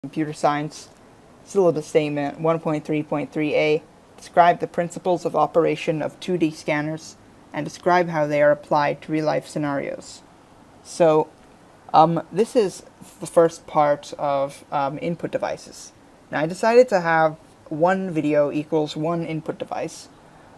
Computer Science Syllabus Statement 1.3.3a. Describe the principles of operation of 2D scanners and describe how they are applied to real-life scenarios. So, this is the first part of input devices. Now I decided to have one video equals one input device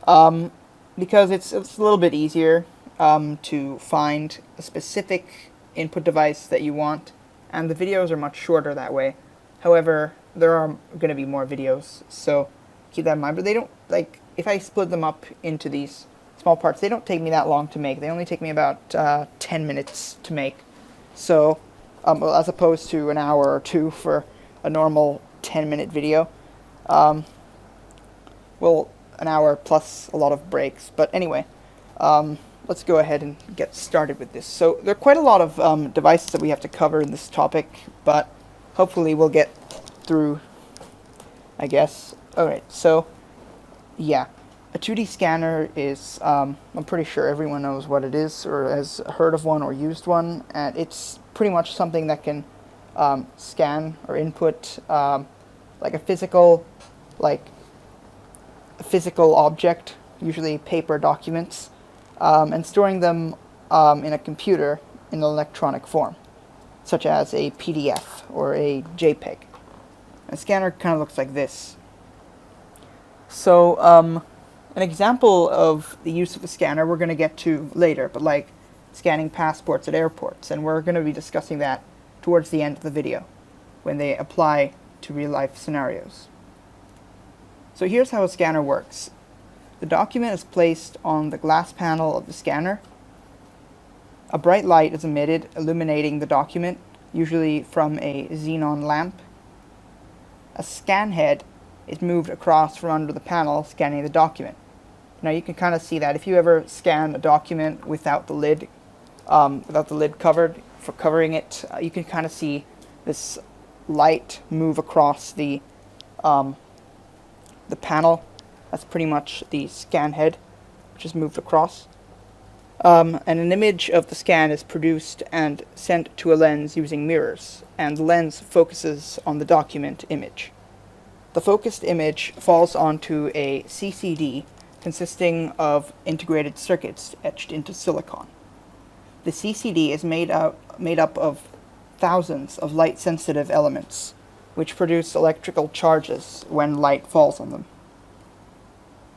because it's a little bit easier to find a specific input device that you want, and the videos are much shorter that way. However, there are going to be more videos, so keep that in mind. But they don't, like, if I split them up into these small parts, they don't take me that long to make. They only take me about 10 minutes to make. So, well, as opposed to an hour or two for a normal 10-minute video. Well, an hour plus a lot of breaks. But anyway, let's go ahead and get started with this. So there are quite a lot of devices that we have to cover in this topic, but hopefully we'll get through, I guess. Alright, so, yeah. A 2D scanner is, I'm pretty sure everyone knows what it is, or has heard of one or used one, and it's pretty much something that can scan or input like a physical object, usually paper documents, and storing them in a computer in an electronic form, such as a PDF or a JPEG. A scanner kind of looks like this. So, an example of the use of a scanner we're going to get to later, but like scanning passports at airports, and we're going to be discussing that towards the end of the video, when they apply to real-life scenarios. So here's how a scanner works. The document is placed on the glass panel of the scanner. A bright light is emitted, illuminating the document, usually from a xenon lamp. A scan head is moved across from under the panel, scanning the document. Now you can kind of see that if you ever scan a document without the lid covering it, you can kind of see this light move across the panel. That's pretty much the scan head, which is moved across. And an image of the scan is produced and sent to a lens using mirrors, and the lens focuses on the document image. The focused image falls onto a CCD consisting of integrated circuits etched into silicon. The CCD is made up of thousands of light-sensitive elements, which produce electrical charges when light falls on them.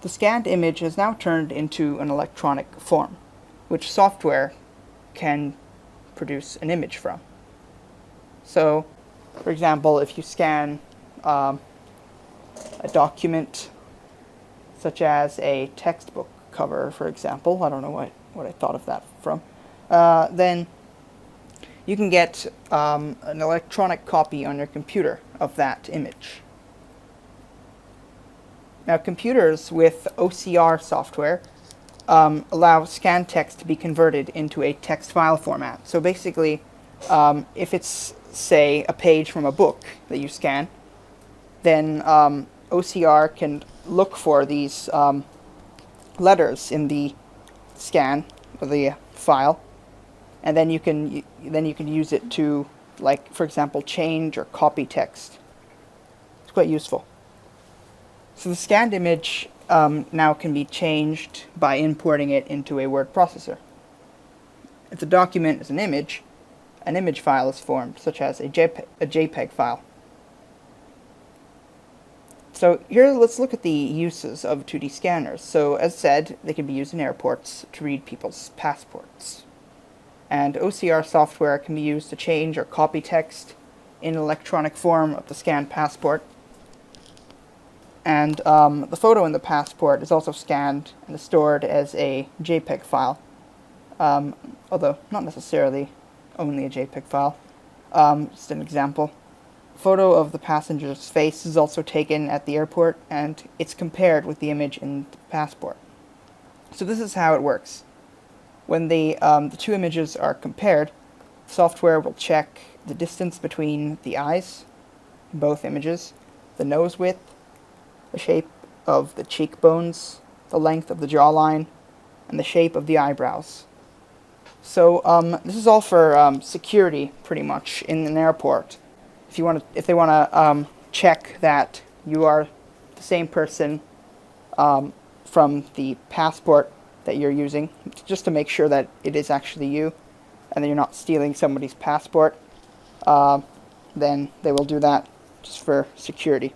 The scanned image is now turned into an electronic form, which software can produce an image from. So, for example, if you scan a document such as a textbook cover, for example, I don't know what I thought of that from, then you can get an electronic copy on your computer of that image. Now, computers with OCR software allow scanned text to be converted into a text file format. So basically, if it's, say, a page from a book that you scan, then OCR can look for these letters in the scan of the file, and then you can use it to, like, for example, change or copy text. It's quite useful. So the scanned image now can be changed by importing it into a word processor. If the document is an image file is formed, such as a JPEG file. So here, let's look at the uses of 2D scanners. So as said, they can be used in airports to read people's passports. And OCR software can be used to change or copy text in electronic form of the scanned passport. And the photo in the passport is also scanned and is stored as a JPEG file, although not necessarily only a JPEG file. Just an example. A photo of the passenger's face is also taken at the airport, and it's compared with the image in the passport. So this is how it works. When the two images are compared, software will check the distance between the eyes in both images, the nose width, the shape of the cheekbones, the length of the jawline, and the shape of the eyebrows. So this is all for security, pretty much, in an airport. if they want to check that you are the same person from the passport that you're using, just to make sure that it is actually you and that you're not stealing somebody's passport, then they will do that just for security.